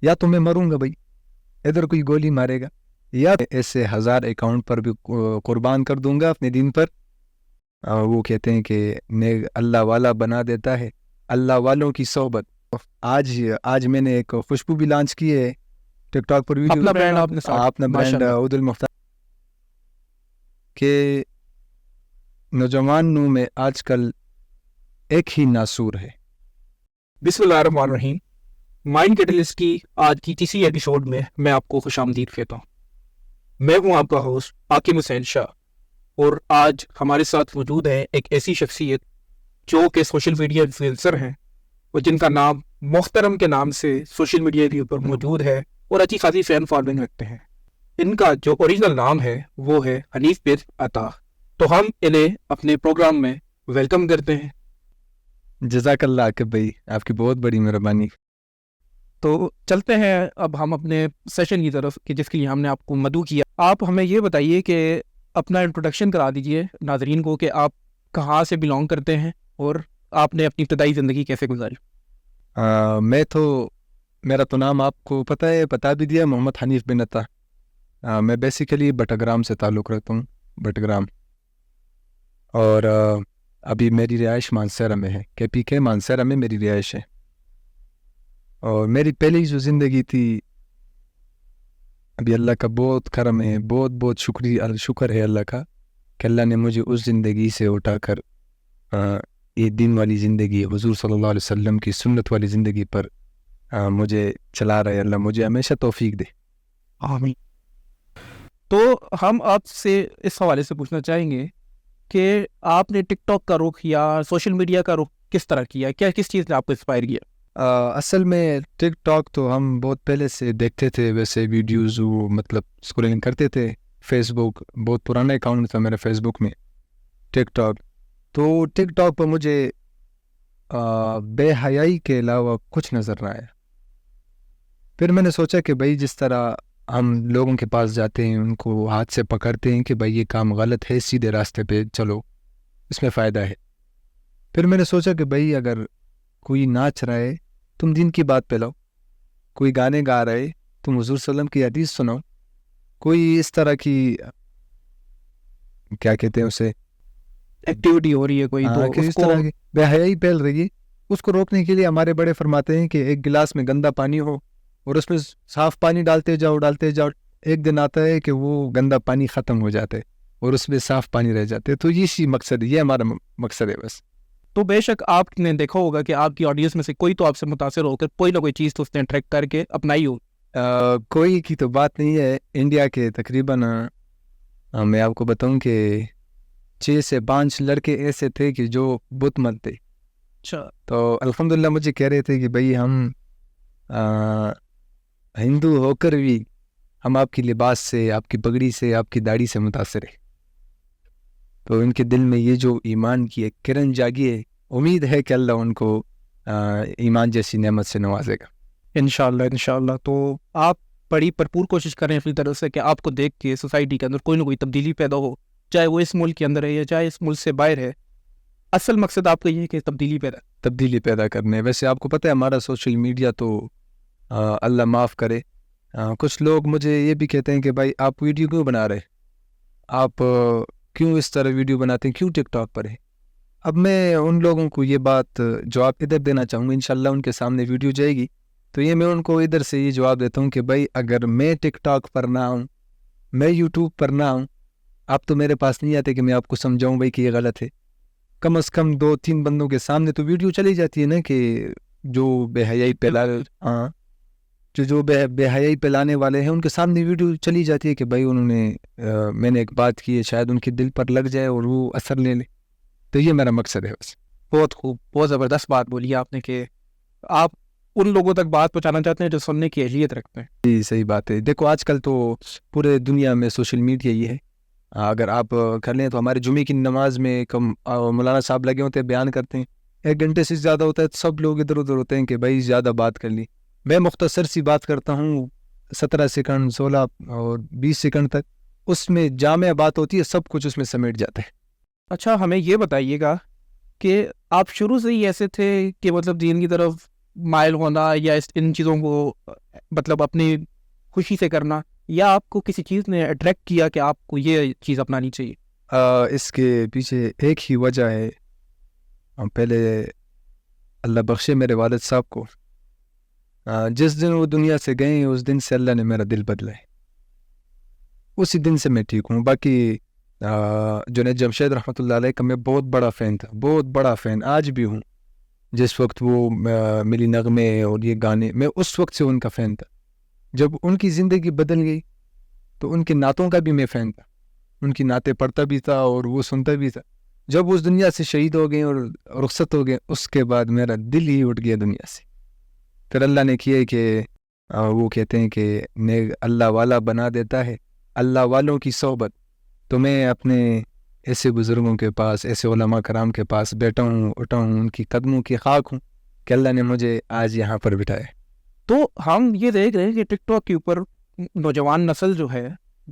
یا تو میں مروں گا بھائی، ادھر کوئی گولی مارے گا، یا ایسے 1000 اکاؤنٹ پر بھی قربان کر دوں گا اپنے دین پر. وہ کہتے ہیں کہ نیک اللہ والا بنا دیتا ہے اللہ والوں کی صحبت. آج میں نے ایک خوشبو بھی لانچ کی ہے ٹک ٹاک پر ویڈیو. اپنا برانڈ آپ نے اپنا برانڈ عود المختار کہ نوجوانوں میں آج کل ایک ہی ناسور ہے. بسم اللہ الرحمن الرحیم. مائنڈ کیٹلسٹ کی آج کی تیسری ایپیسوڈ میں میں آپ کو خوش آمدید کہتا ہوں. میں ہوں آپ کا ہوسٹ عاقب حسین شاہ، اور آج ہمارے ساتھ موجود ہے ایک ایسی شخصیت جو کہ سوشل میڈیا انفلوئنسر ہیں، اور جن کا نام محترم کے نام سے سوشل میڈیا کے اوپر موجود ہے اور اچھی خاصی فین فالوئنگ رکھتے ہیں. ان کا جو اوریجنل نام ہے وہ ہے حنیف بن عطا. تو ہم انہیں اپنے پروگرام میں ویلکم کرتے ہیں. جزاک اللہ عاقب بھائی، آپ کی بہت بڑی مہربانی. تو چلتے ہیں اب ہم اپنے سیشن کی طرف کہ جس کے لیے ہم نے آپ کو مدعو کیا. آپ ہمیں یہ بتائیے کہ اپنا انٹروڈکشن کرا دیجئے ناظرین کو کہ آپ کہاں سے بلانگ کرتے ہیں اور آپ نے اپنی ابتدائی زندگی کیسے گزاری. میرا تو نام آپ کو پتہ ہے، بتا بھی دیا، محمد حنیف بن عطا. میں بیسیکلی بٹگرام سے تعلق رکھتا ہوں، بٹگرام. اور ابھی میری رہائش مانسہرہ میں ہے، کے پی کے مانسہرہ میں میری رہائش ہے. اور میری پہلی جو زندگی تھی، ابھی اللہ کا بہت کرم ہے، بہت بہت شکر ہے اللہ کا کہ اللہ نے مجھے اس زندگی سے اٹھا کر یہ دین والی زندگی، حضور صلی اللہ علیہ وسلم کی سنت والی زندگی پر مجھے چلا رہا ہے. اللہ مجھے ہمیشہ توفیق دے. آمین. تو ہم آپ سے اس حوالے سے پوچھنا چاہیں گے کہ آپ نے ٹک ٹاک کا رخ یا سوشل میڈیا کا رخ کس طرح کیا، کس چیز نے آپ کو انسپائر کیا؟ اصل میں ٹک ٹاک تو ہم بہت پہلے سے دیکھتے تھے، ویسے ویڈیوز وہ مطلب اسکرولنگ کرتے تھے. فیس بک بہت پرانا اکاؤنٹ تھا میرا فیس بک میں. ٹک ٹاک پر مجھے بے حیائی کے علاوہ کچھ نظر نہ آیا. پھر میں نے سوچا کہ بھائی جس طرح ہم لوگوں کے پاس جاتے ہیں، ان کو ہاتھ سے پکڑتے ہیں کہ بھائی یہ کام غلط ہے، سیدھے راستے پہ چلو، اس میں فائدہ ہے. پھر میں نے سوچا کہ بھائی اگر کوئی ناچ رہا ہے تم دین کی بات پہ لاؤ، کوئی گانے گا رہا ہے تم حضور صلی اللہ علیہ وسلم کی حدیث سناؤ، کوئی اس طرح کی کیا کہتے ہیں اسے ایکٹیویٹی ہو رہی ہے کوئی تو اس طرح کی بے حیائی پھیل رہی ہے، اس کو روکنے کے لیے ہمارے بڑے فرماتے ہیں کہ ایک گلاس میں گندا پانی ہو اور اس میں صاف پانی ڈالتے جاؤ، ایک دن آتا ہے کہ وہ گندا پانی ختم ہو جاتا ہے اور اس میں صاف پانی رہ جاتے ہے. تو یہ مقصد ہے، یہ ہمارا مقصد ہے بس. تو بے شک آپ نے دیکھا ہوگا کہ آپ کی آڈینس میں سے کوئی تو آپ سے متاثر ہو کر کوئی نہ کوئی چیز تو اس نے ٹریک کر کے اپنائی ہو. کوئی کی تو بات نہیں ہے. انڈیا کے تقریباً میں آپ کو بتاؤں کہ 6 سے 5 لڑکے ایسے تھے کہ جو بت مت تھے. اچھا. تو الحمدللہ مجھے کہہ رہے تھے کہ بھائی ہم ہندو ہو کر بھی ہم آپ کی لباس سے، آپ کی پگڑی سے، آپ کی داڑھی سے متاثر ہے. تو ان کے دل میں یہ جو ایمان کی ایک کرن جاگی ہے، امید ہے کہ اللہ ان کو ایمان جیسی نعمت سے نوازے گا انشاءاللہ. تو آپ بڑی بھرپور کوشش کریں اپنی طرف سے کہ آپ کو دیکھ کے سوسائٹی کے اندر کوئی نہ کوئی تبدیلی پیدا ہو، چاہے وہ اس ملک کے اندر ہے یا چاہے اس ملک سے باہر ہے. اصل مقصد آپ کا یہ ہے کہ تبدیلی پیدا کرنے. ویسے آپ کو پتہ ہے ہمارا سوشل میڈیا تو اللہ معاف کرے، کچھ لوگ مجھے یہ بھی کہتے ہیں کہ بھائی آپ ویڈیو کیوں بنا رہے، آپ کیوں اس طرح ویڈیو بناتے ہیں، کیوں ٹک ٹاک پر ہے. اب میں ان لوگوں کو یہ بات جواب ادھر دینا چاہوں گا، انشاءاللہ ان کے سامنے ویڈیو جائے گی تو یہ میں ان کو ادھر سے یہ جواب دیتا ہوں کہ بھائی اگر میں ٹک ٹاک پر نہ ہوں، میں یوٹیوب پر نہ ہوں، آپ تو میرے پاس نہیں آتے کہ میں آپ کو سمجھاؤں بھائی کہ یہ غلط ہے. کم از کم 2-3 بندوں کے سامنے تو ویڈیو چلی جاتی ہے نا کہ جو بے حیائی بے حیائی پھیلانے والے ہیں ان کے سامنے ویڈیو چلی جاتی ہے کہ بھائی انہوں نے میں نے ایک بات کی ہے، شاید ان کے دل پر لگ جائے اور وہ اثر لے لے. تو یہ میرا مقصد ہے بس. بہت خوب، بہت زبردست بات بولی آپ نے کہ آپ ان لوگوں تک بات پہنچانا چاہتے ہیں جو سننے کی اہلیت رکھتے ہیں. جی صحیح بات ہے. دیکھو آج کل تو پورے دنیا میں سوشل میڈیا یہ ہے. اگر آپ کر لیں تو ہمارے جمعے کی نماز میں مولانا صاحب لگے ہوتے ہیں، بیان کرتے ہیں، 1 گھنٹے سے زیادہ ہوتا ہے تو سب لوگ ادھر ادھر ہوتے ہیں کہ بھائی زیادہ بات کر لی. میں مختصر سی بات کرتا ہوں، 17 سیکنڈ 16 اور 20 سیکنڈ تک، اس میں جامع بات ہوتی ہے، سب کچھ اس میں سمیٹ جاتا ہے. اچھا ہمیں یہ بتائیے گا کہ آپ شروع سے ہی ایسے تھے کہ مطلب دین کی طرف مائل ہونا یا ان چیزوں کو مطلب اپنی خوشی سے کرنا، یا آپ کو کسی چیز نے اٹریکٹ کیا کہ آپ کو یہ چیز اپنانی چاہیے؟ اس کے پیچھے ایک ہی وجہ ہے. پہلے اللہ بخشے میرے والد صاحب کو، جس دن وہ دنیا سے گئے اس دن سے اللہ نے میرا دل بدلا ہے، اسی دن سے میں ٹھیک ہوں. باقی جنید جمشید رحمۃ اللہ علیہ کا میں بہت بڑا فین تھا، بہت بڑا فین آج بھی ہوں. جس وقت وہ ملی نغمے اور یہ گانے، میں اس وقت سے ان کا فین تھا. جب ان کی زندگی بدل گئی تو ان کے نعتوں کا بھی میں فین تھا، ان کی نعتیں پڑھتا بھی تھا اور وہ سنتا بھی تھا. جب اس دنیا سے شہید ہو گئے اور رخصت ہو گئے، اس کے بعد میرا دل ہی اٹھ گیا دنیا سے. پھر اللہ نے کیا کہ وہ کہتے ہیں کہ اللہ والا بنا دیتا ہے، اللہ والوں کی صحبت. تو میں اپنے ایسے بزرگوں کے پاس، ایسے علماء کرام کے پاس بیٹھا ہوں، اٹھا ہوں، ان کی قدموں کی خاک ہوں کہ اللہ نے مجھے آج یہاں پر بٹھایا. تو ہم یہ دیکھ رہے ہیں کہ ٹک ٹاک کے اوپر نوجوان نسل جو ہے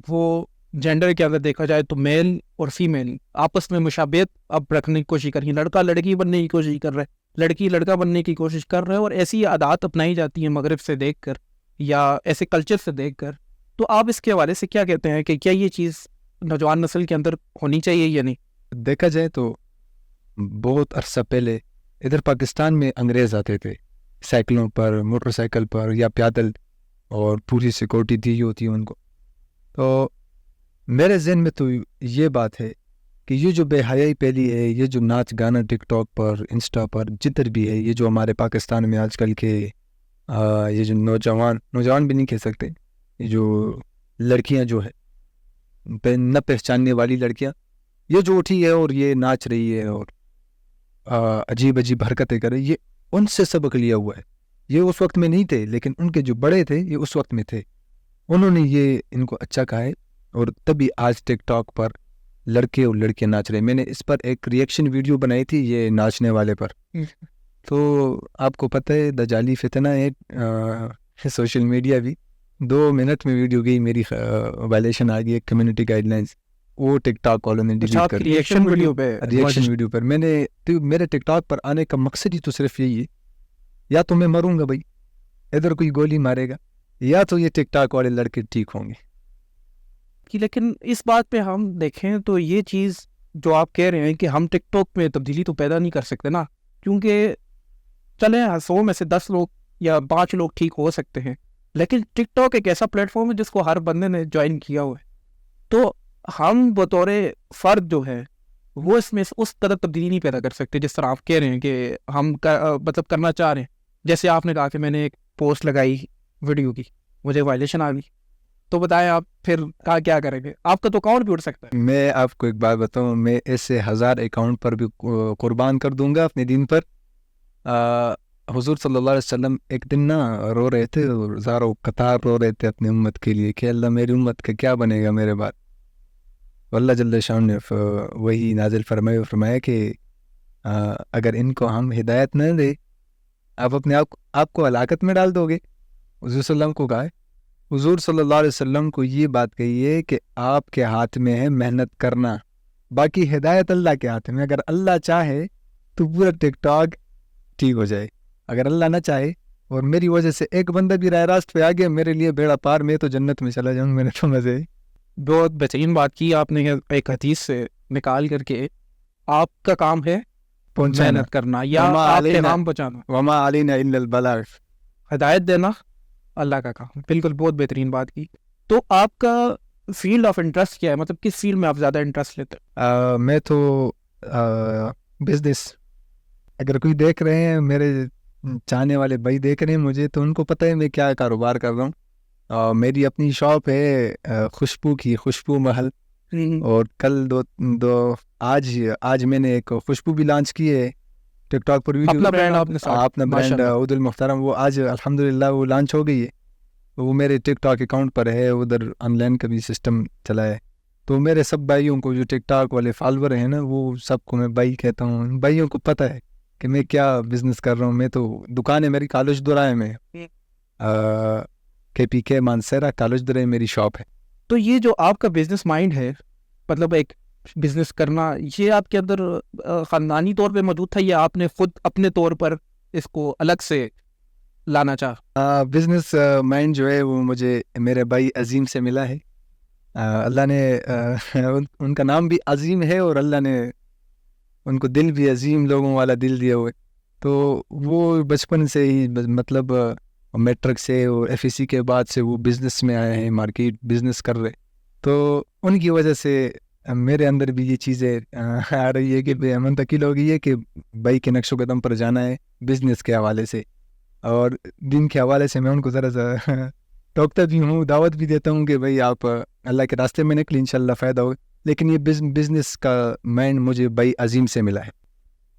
وہ جینڈر کے اندر دیکھا جائے تو میل اور فیمیل آپس میں مشابہت اب رکھنے کی کوشش کر رہی ہے. لڑکا لڑکی بننے کی کوشش کر رہا ہے، لڑکی لڑکا بننے کی کوشش کر رہا ہے، اور ایسی عادات اپنائی جاتی ہیں مغرب سے دیکھ کر یا ایسے کلچر سے دیکھ کر. تو آپ اس کے حوالے سے کیا کہتے ہیں کہ کیا یہ چیز نوجوان نسل کے اندر ہونی چاہیے یا نہیں؟ دیکھا جائے تو بہت عرصہ پہلے ادھر پاکستان میں انگریز آتے تھے سائیکلوں پر، موٹر سائیکل پر یا پیدل، اور پوری سیکورٹی دی ہوتی ہے ان کو. تو میرے ذہن میں تو یہ بات ہے کہ یہ جو بے حیائی پھیلی ہے، یہ جو ناچ گانا ٹک ٹاک پر، انسٹا پر جدھر بھی ہے، یہ جو ہمارے پاکستان میں آج کل کے یہ جو نوجوان بھی نہیں کہہ سکتے، یہ جو لڑکیاں جو ہے نہ پہچاننے والی لڑکیاں، یہ جو اٹھی ہے اور یہ ناچ رہی ہے اور عجیب عجیب حرکتیں کر رہی، یہ ان سے سبق لیا ہوا ہے. یہ اس وقت میں نہیں تھے، لیکن ان کے جو بڑے تھے یہ اس وقت میں تھے، انہوں نے یہ ان کو اچھا کہا ہے، اور تبھی آج ٹک ٹاک پر لڑکے اور لڑکیاں ناچ رہے. میں نے اس پر ایک ریئیکشن ویڈیو بنائی تھی یہ ناچنے والے پر. تو آپ کو پتہ ہے دجالی فتنہ ہے سوشل میڈیا بھی، 2 منٹ میں ویڈیو گئی میری، وائلیشن آ گئی کمیونٹی گائیڈ لائنز، وہ ٹک ٹاک والوں نے ڈیلیٹ کر دی. ریئیکشن ویڈیو پر میں نے تو میرے ٹک ٹاک پر آنے کا مقصد ہی تو صرف یہی ہے، یا تو میں مروں گا بھائی، ادھر کوئی گولی مارے گا، یا تو یہ ٹک ٹاک والے لڑکے ٹھیک ہوں گے. لیکن اس بات پہ ہم دیکھیں تو یہ چیز جو آپ کہہ رہے ہیں کہ ہم ٹک ٹاک میں تبدیلی تو پیدا نہیں کر سکتے نا، کیونکہ چلے 100 میں سے 10 لوگ یا 5 لوگ ٹھیک ہو سکتے ہیں، لیکن ٹک ٹاک ایک ایسا پلیٹ فارم ہے جس کو ہر بندے نے جوائن کیا ہوا ہے. تو ہم بطور فرد جو ہے وہ اس میں اس طرح تبدیلی نہیں پیدا کر سکتے جس طرح آپ کہہ رہے ہیں کہ ہم مطلب کرنا چاہ رہے ہیں. جیسے آپ نے کہا کہ میں نے ایک پوسٹ لگائی ویڈیو کی، مجھے وائلیشن آ گئی، تو بتائیں آپ پھر کیا کریں گے؟ آپ کا تو اکاؤنٹ بھی اٹھ سکتا ہے. میں آپ کو ایک بات بتاؤں، میں ایسے 1000 اکاؤنٹ پر بھی قربان کر دوں گا اپنے دین پر. حضور صلی اللہ علیہ وسلم ایک دن رو رہے تھے، ہزاروں قطار رو رہے تھے اپنی امت کے لیے کہ اللہ میری امت کا کیا بنے گا میرے بعد. اللہ جل شان نے وہی نازل فرمایا کہ اگر ان کو ہم ہدایت نہ دے، آپ اپنے آپ کو ہلاکت میں ڈال دو گے. حضور صلی اللہ علیہ وسلم کو کہا ہے، حضور صلی اللہ علیہ وسلم کو یہ بات کہی ہے کہ آپ کے ہاتھ میں ہے محنت کرنا، باقی ہدایت اللہ کے ہاتھ میں. اگر اللہ چاہے تو پورا ٹک ٹاک ٹھیک ہو جائے، اگر اللہ نہ چاہے اور میری وجہ سے ایک بندہ بھی راہ راست پہ آ گیا، میرے لیے بیڑا پار، میں تو جنت میں چلا جاؤں. میں نے تو مزے. بہت بہترین بات کی آپ نے، ایک حدیث سے نکال کر کے آپ کا کام ہے محنت کرنا یا آپ پیغام پہنچانا، وما علینا الا البلاغ، ہدایت دینا اللہ کا کام. بالکل بہت بہترین بات کی. تو آپ کا فیلڈ آف انٹرسٹ کیا ہے؟ مطلب کس فیلڈ میں آپ زیادہ انٹرسٹ لیتے ہیں؟ میں تو بزنس، اگر کوئی دیکھ رہے ہیں میرے چاہنے والے بھائی دیکھ رہے ہیں مجھے، تو ان کو پتہ ہے میں کیا کاروبار کر رہا ہوں. میری اپنی شاپ ہے خوشبو کی، خوشبو محل، اور کل آج میں نے ایک خوشبو بھی لانچ کی ہے ٹک ٹاک پر ویڈیو. اپنا برانڈ عود المحترم، وہ آج الحمدللہ وہ لانچ ہو گئی ہے. وہ میرے ٹک ٹاک اکاؤنٹ پر ہے، ادھر آن لائن کا بھی سسٹم چلا ہے. تو میرے سب بھائیوں کو جو ٹک ٹاک والے فالوور ہیں نا، وہ سب کو میں بھائی کہتا ہوں. بھائیوں کو پتہ ہے کہ میں کیا بزنس کر رہا ہوں. میں تو دکان ہے میری کالج دورائے میں، KPK مانسیرا کالج دورائے میری شاپ ہے. تو یہ جو آپ کا بزنس مائنڈ ہے، مطلب ایک بزنس کرنا، یہ آپ کے اندر خاندانی طور پہ موجود تھا یا آپ نے خود اپنے طور پر اس کو الگ سے لانا چاہا؟ بزنس مائنڈ جو ہے وہ مجھے میرے بھائی عظیم سے ملا ہے. اللہ نے ان کا نام بھی عظیم ہے اور اللہ نے ان کو دل بھی عظیم لوگوں والا دل دیا ہوئے. تو وہ بچپن سے ہی مطلب میٹرک سے اور ایف ای سی کے بعد سے وہ بزنس میں آئے ہیں, مارکیٹ بزنس کر رہے. تو ان کی وجہ سے میرے اندر بھی یہ چیزیں آ رہی ہے کہ منتقل ہو گئی ہے کہ بھائی کے نقش و قدم پر جانا ہے بزنس کے حوالے سے. اور دن کے حوالے سے میں ان کو ذرا سا ٹوکتا بھی ہوں, دعوت بھی دیتا ہوں کہ بھائی آپ اللہ کے راستے میں نکلیں, انشاءاللہ فائدہ ہو. لیکن یہ بزنس کا مائنڈ مجھے بھائی عظیم سے ملا ہے.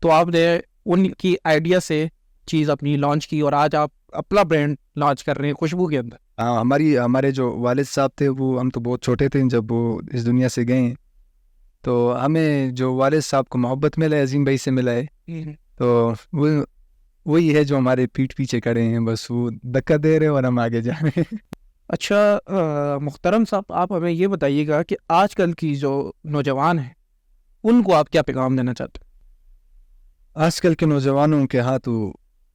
تو آپ نے ان کی آئیڈیا سے چیز اپنی لانچ کی اور آج آپ اپنا برانڈ لانچ کر رہے ہیں خوشبو کے اندر. ہمارے جو والد صاحب تھے وہ, ہم تو بہت چھوٹے تھے جب وہ اس دنیا سے گئے ہیں, تو ہمیں جو والد صاحب کو محبت ملا ہے عظیم بھائی سے ملا ہے. تو وہی ہے جو ہمارے پیٹھ پیچھے کھڑے ہیں, بس وہ دھکا دے رہے اور ہم آگے جا رہے ہیں. اچھا محترم صاحب, آپ ہمیں یہ بتائیے گا کہ آج کل کی جو نوجوان ہیں ان کو آپ کیا پیغام دینا چاہتے ہیں؟ آج کل کے نوجوانوں کے ہاں تو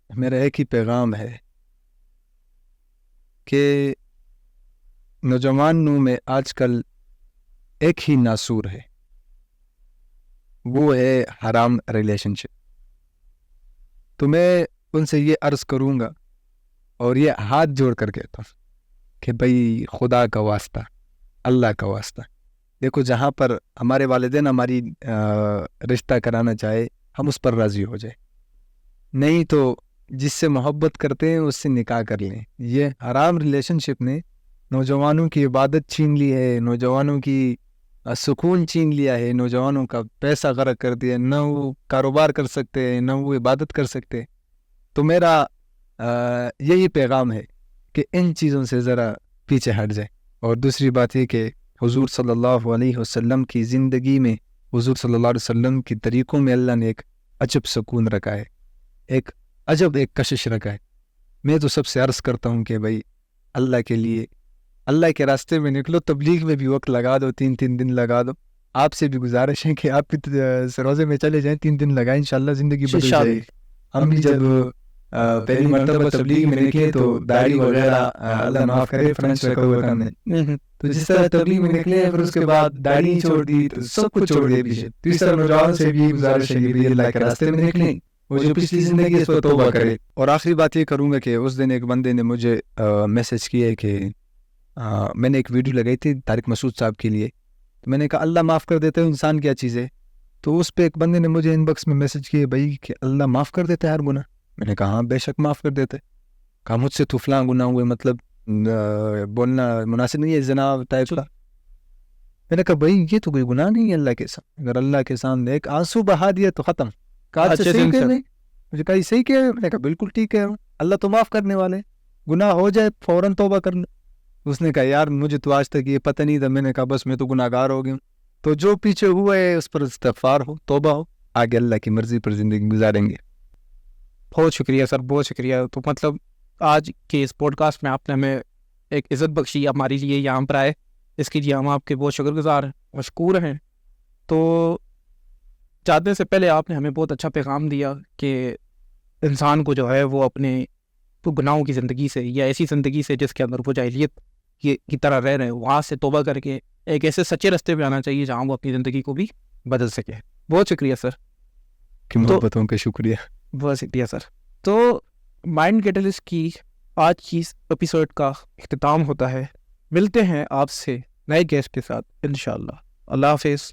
میرا ایک ہی پیغام ہے کہ نوجوانوں میں آج کل ایک ہی ناسور ہے, وہ ہے حرام ریلیشن شپ. تو میں ان سے یہ عرض کروں گا اور یہ ہاتھ جوڑ کر کہتا ہوں کہ بھائی خدا کا واسطہ, اللہ کا واسطہ, دیکھو جہاں پر ہمارے والدین ہماری رشتہ کرانا چاہے ہم اس پر راضی ہو جائے, نہیں تو جس سے محبت کرتے ہیں اس سے نکاح کر لیں. یہ حرام ریلیشن شپ نے نوجوانوں کی عبادت چھین لی ہے, نوجوانوں کی سکون چھین لیا ہے, نوجوانوں کا پیسہ غرق کر دیا, نہ وہ کاروبار کر سکتے ہیں نہ وہ عبادت کر سکتے. تو میرا یہی پیغام ہے کہ ان چیزوں سے ذرا پیچھے ہٹ جائے. اور دوسری بات یہ کہ حضور صلی اللہ علیہ وسلم کی زندگی میں, حضور صلی اللہ علیہ وسلم کی طریقوں میں اللہ نے ایک عجب سکون رکھا ہے, ایک عجب ایک کشش رکھا ہے. میں تو سب سے عرض کرتا ہوں کہ بھائی اللہ کے لیے اللہ کے راستے میں نکلو, تبلیغ میں بھی وقت لگا دو, 3 دن لگا دو. آپ سے بھی گزارش ہے کہ آپ بھی روزے میں چلے جائیں, 3 دن لگائیں, انشاءاللہ زندگی بدل جائے گی. ہم بھی جب پہلی مرتبہ تبلیغ میں نکلے تو داڑھی وغیرہ اللہ معاف کرے فرینچ رکھا ہوا تھا ہم نے, تو جس طرح تبلیغ میں نکلے پھر اس کے بعد داڑھی چھوڑ دی تو سب کچھ چھوڑ دیا پیچھے. تو اس طرح نوجوان سے بھی گزارش ہے کہ اللہ کے راستے میں نکلیں, وہ جو پچھلی زندگی اس پر توبہ کرے. اور آخری بات یہ کروں گا کہ اس دن ایک بندے نے مجھے میسج کیا ہے کہ میں نے ایک ویڈیو لگائی تھی طارق مسعود صاحب کے لیے, تو میں نے کہا اللہ معاف کر دیتا ہے انسان کیا چیز ہے. تو اس پہ ایک بندے نے مجھے ان باکس میں میسج کیا بھائی کہ اللہ معاف کر دیتا ہے ہر گناہ. میں نے کہا ہاں بے شک معاف کر دیتا ہے. کہا مجھ سے تو فلاں گناہ ہوئے, مطلب بولنا مناسب نہیں ہے زنا ٹائپ کا. میں نے کہا بھائی یہ تو کوئی گناہ نہیں ہے اللہ کے سامنے, اگر اللہ کے سامنے ایک آنسو بہا دیا تو ختم. کہا صحیح کہہ رہے, مجھے کہا صحیح کہہ رہے. میں نے کہا بالکل ٹھیک ہے, اللہ تو معاف کرنے والے, گناہ ہو جائے فوراً توبہ کرنا. اس نے کہا یار مجھے تو آج تک یہ پتہ نہیں تھا. میں نے کہا بس میں تو گناہ گار ہو گیا ہوں. تو جو پیچھے ہوا ہے اس پر استغفار ہو, توبہ ہو, آگے اللہ کی مرضی پر زندگی گزاریں گے. بہت شکریہ سر, بہت شکریہ. تو مطلب آج کے اس پوڈ کاسٹ میں آپ نے ہمیں ایک عزت بخشی, ہمارے لیے یہاں پر آئے, اس کے لیے ہم آپ کے بہت شکر گزار ہیں, مشکور ہیں. تو جانے سے پہلے آپ نے ہمیں بہت اچھا پیغام دیا کہ انسان کو جو ہے وہ اپنے گناہوں کی زندگی سے یا ایسی زندگی سے جس کے اندر وہ جاہلیت کی طرح رہ رہے ہیں وہاں سے توبہ کر کے ایک ایسے سچے راستے پہ آنا چاہیے جہاں وہ اپنی زندگی کو بھی بدل سکے. بہت شکریہ سر. کہ محبتوں کا شکریہ. بہت شکریہ سر. تو مائنڈ کیٹلسٹ کی آج کی ایپیسوڈ کا اختتام ہوتا ہے. ملتے ہیں آپ سے نئے گیسٹ کے ساتھ انشاءاللہ. اللہ حافظ.